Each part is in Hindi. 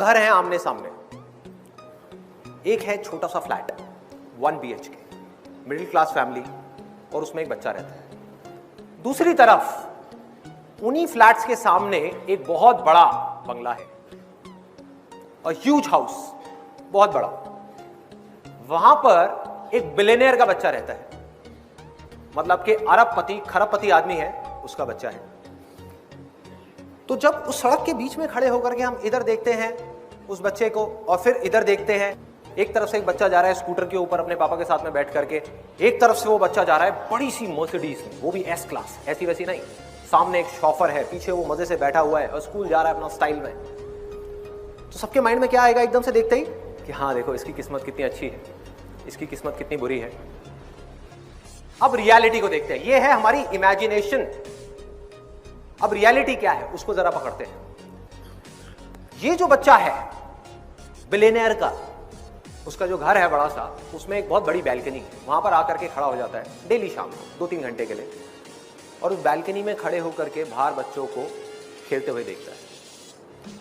घर हैं आमने सामने। एक है छोटा सा flat 1 BHK, middle class family, और उसमें एक बच्चा रहता है। दूसरी तरफ उन्हीं फ्लैट्स के सामने एक बहुत बड़ा बंगला है, ह्यूज हाउस, बहुत बड़ा। वहां पर एक बिलियनियर का बच्चा रहता है, मतलब कि अरबपति खरबपति आदमी है, उसका बच्चा है। तो जब उस सड़क के बीच में खड़े होकर के हम इधर देखते हैं उस बच्चे को और फिर इधर देखते हैं, एक तरफ से एक बच्चा जा रहा है स्कूटर के ऊपर अपने पापा के साथ में बैठ करके, एक तरफ से वो बच्चा जा रहा है बड़ी सी मर्सिडीज में, वो भी S क्लास, ऐसी वैसी नहीं। सामने एक शॉफर है, पीछे वो मजे से बैठा हुआ है और स्कूल जा रहा है अपना स्टाइल में। तो सबके माइंड में क्या आएगा एकदम से देखते ही कि हाँ देखो इसकी किस्मत कितनी अच्छी है, इसकी किस्मत कितनी बुरी है। अब रियलिटी को देखते हैं, ये है हमारी इमेजिनेशन। अब रियलिटी क्या है उसको जरा पकड़ते हैं। ये जो बच्चा है बिलियनियर का, उसका जो घर है बड़ा सा, उसमें एक बहुत बड़ी बैल्कनी है। वहां पर आकर के खड़ा हो जाता है डेली शाम को 2-3 घंटे के लिए, और उस बैल्कनी में खड़े होकर के बाहर बच्चों को खेलते हुए देखता है।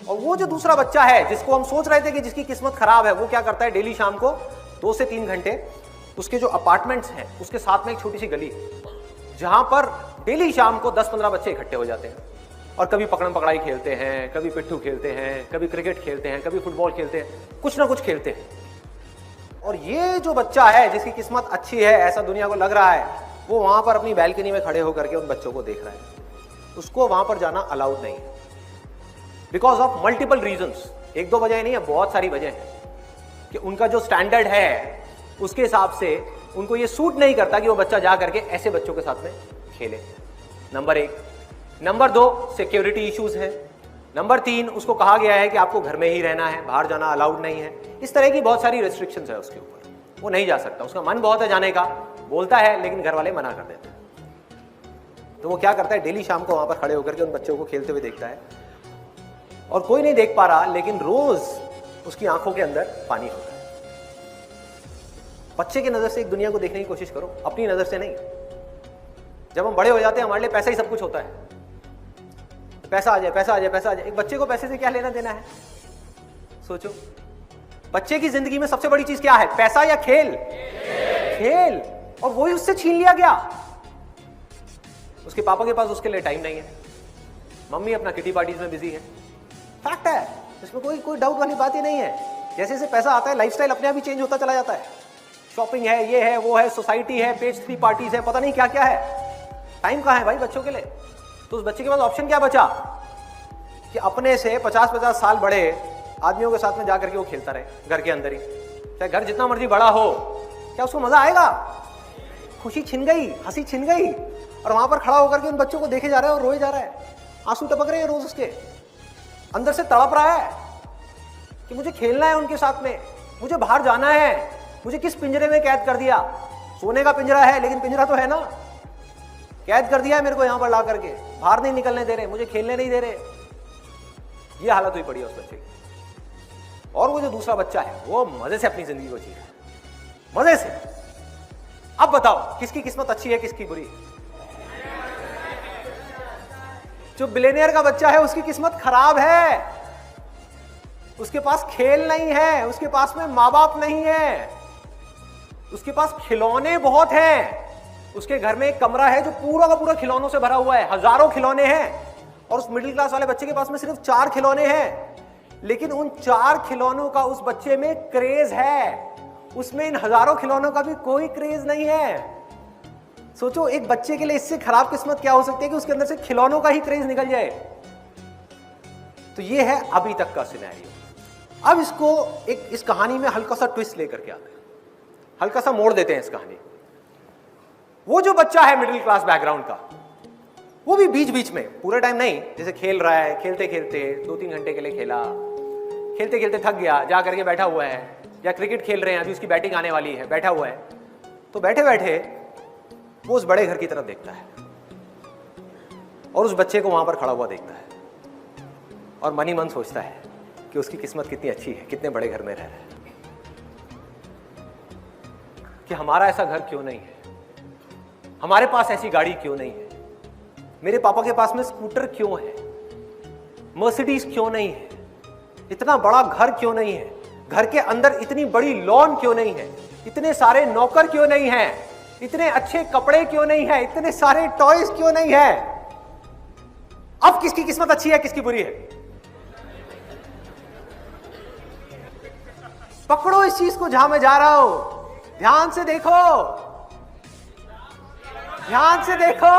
और वो जो दूसरा बच्चा है जिसको हम सोच रहे थे कि जिसकी किस्मत खराब है, वो क्या करता है डेली शाम को 2 से 3 घंटे उसके जो अपार्टमेंट्स हैं उसके साथ में एक छोटी सी गली है, जहां पर डेली शाम को 10-15 बच्चे इकट्ठे हो जाते हैं और कभी पकड़म पकड़ाई खेलते हैं, कभी पिट्ठू खेलते हैं, कभी क्रिकेट खेलते हैं, कभी फुटबॉल खेलते हैं, कुछ ना कुछ खेलते हैं। और ये जो बच्चा है जिसकी किस्मत अच्छी है ऐसा दुनिया को लग रहा है, वो वहां पर अपनी बैल्कनी में खड़े होकर के उन बच्चों को देख रहा है। उसको वहां पर जाना अलाउड नहीं है, बिकॉज ऑफ मल्टीपल रीजंस। 1-2 वजह नहीं है, बहुत सारी वजह है कि उनका जो स्टैंडर्ड है उसके हिसाब से उनको ये सूट नहीं करता कि वो बच्चा जा करके ऐसे बच्चों के साथ में खेले। नंबर 1। नंबर 2, सिक्योरिटी इश्यूज है। नंबर 3, उसको कहा गया है कि आपको घर में ही रहना है, बाहर जाना अलाउड नहीं है। इस तरह की बहुत सारी रेस्ट्रिक्शंस है उसके ऊपर, वो नहीं जा सकता। उसका मन बहुत है जाने का, बोलता है, लेकिन घर वाले मना कर देते हैं। तो वो क्या करता है, डेली शाम को वहां पर खड़े होकर के उन बच्चों को खेलते हुए देखता है, और कोई नहीं देख पा रहा, लेकिन रोज उसकी आंखों के अंदर पानी होता है। बच्चे की नजर से एक दुनिया को देखने की कोशिश करो, अपनी नजर से नहीं। जब हम बड़े हो जाते हैं हमारे लिए पैसा ही सब कुछ होता है। पैसा आ जाए, पैसा आ जाए, पैसा आ जाए। एक बच्चे को पैसे से क्या लेना देना है, सोचो। बच्चे की जिंदगी में सबसे बड़ी चीज क्या है, पैसा या खेल? खेल। और वही उससे छीन लिया गया। उसके पापा के पास उसके लिए टाइम नहीं है, मम्मी अपना किटी पार्टीज में बिजी है। फैक्ट है, इसमें कोई डाउट वाली बात ही नहीं है। जैसे जैसे पैसा आता है लाइफस्टाइल अपने आप ही चेंज होता चला जाता है। शॉपिंग है, ये है, वो है, सोसाइटी है, पेज 3 पार्टीज है, पता नहीं क्या क्या है। टाइम कहां है भाई बच्चों के लिए? तो उस बच्चे के पास ऑप्शन क्या बचा कि अपने से 50-50 साल बड़े आदमियों के साथ में जाकर के वो खेलता रहे घर के अंदर ही। चाहे घर जितना मर्जी बड़ा हो, क्या उसको मजा आएगा? खुशी छिन गई, हंसी छिन गई। और वहां पर खड़ा होकर के उन बच्चों को देखे जा रहा है और रोए जा रहा है, आंसू टपक रहे हैं रोज उसके अंदर से, तड़प रहा है कि मुझे खेलना है उनके साथ में, मुझे बाहर जाना है। मुझे किस पिंजरे में कैद कर दिया? सोने का पिंजरा है, लेकिन पिंजरा तो है ना, कैद कर दिया है मेरे को यहां पर ला करके, बाहर नहीं निकलने दे रहे, मुझे खेलने नहीं दे रहे। ये हालत हुई पड़ी है उस बच्चे की। और वो जो दूसरा बच्चा है वो मजे से अपनी जिंदगी को जी रहा है, मजे से। अब बताओ किसकी किस्मत अच्छी है, किसकी बुरी है? जो बिलियनियर का बच्चा है उसकी किस्मत खराब है। उसके पास खेल नहीं है, उसके पास में माँ बाप नहीं है, उसके पास खिलौने बहुत हैं। उसके घर में एक कमरा है जो पूरा का पूरा खिलौनों से भरा हुआ है, हजारों खिलौने हैं। और उस मिडिल क्लास वाले बच्चे के पास में सिर्फ 4 खिलौने हैं, लेकिन उन 4 खिलौनों का उस बच्चे में क्रेज है, उसमें इन हजारों खिलौनों का भी कोई क्रेज नहीं है। सोचो एक बच्चे के लिए इससे खराब किस्मत क्या हो सकती है कि उसके अंदर से खिलौनों का ही क्रेज निकल जाए। तो ये है अभी तक का सिनेरियो। अब इसको इस कहानी में हल्का सा ट्विस्ट लेकर के आते हैं, हल्का सा मोड़ देते हैं इस कहानी। वो जो बच्चा है मिडिल क्लास बैकग्राउंड का, वो भी बीच बीच में, पूरे टाइम नहीं, जैसे खेल रहा है, खेलते खेलते 2-3 घंटे के लिए खेला, खेलते खेलते थक गया, जा करके बैठा हुआ है, या क्रिकेट खेल रहे हैं, अभी उसकी बैटिंग आने वाली है, बैठा हुआ है। तो बैठे बैठे वो उस बड़े घर की तरफ देखता है और उस बच्चे को वहां पर खड़ा हुआ देखता है, और मन ही मन सोचता है कि उसकी किस्मत कितनी अच्छी है, कितने बड़े घर में रह रहा है, कि हमारा ऐसा घर क्यों नहीं है, हमारे पास ऐसी गाड़ी क्यों नहीं है, मेरे पापा के पास में स्कूटर क्यों है, मर्सिडीज क्यों नहीं है, इतना बड़ा घर क्यों नहीं है, घर के अंदर इतनी बड़ी लॉन क्यों नहीं है, इतने सारे नौकर क्यों नहीं है, इतने अच्छे कपड़े क्यों नहीं है, इतने सारे टॉयज क्यों नहीं है। अब किसकी किस्मत अच्छी है, किसकी बुरी है? पकड़ो इस चीज को जहां मैं जा रहा हूं, ध्यान से देखो, ध्यान से देखो।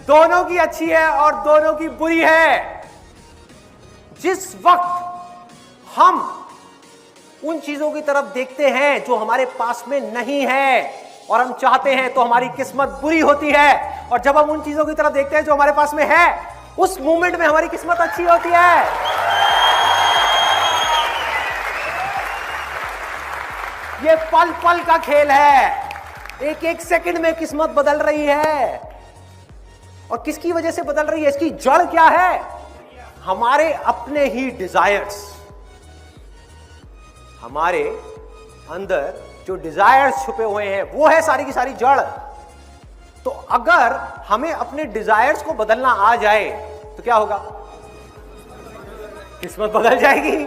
दोनों की अच्छी है और दोनों की बुरी है। जिस वक्त हम उन चीजों की तरफ देखते हैं जो हमारे पास में नहीं है और हम चाहते हैं, तो हमारी किस्मत बुरी होती है। और जब हम उन चीजों की तरफ देखते हैं जो हमारे पास में है, उस मोमेंट में हमारी किस्मत अच्छी होती है। ये पल पल का खेल है, एक एक सेकंड में किस्मत बदल रही है। और किसकी वजह से बदल रही है? इसकी जड़ क्या है? हमारे अपने ही डिजायर्स। हमारे अंदर जो डिजायर्स छुपे हुए हैं, वो है सारी की सारी जड़। तो अगर हमें अपने डिजायर्स को बदलना आ जाए तो क्या होगा? किस्मत बदल जाएगी।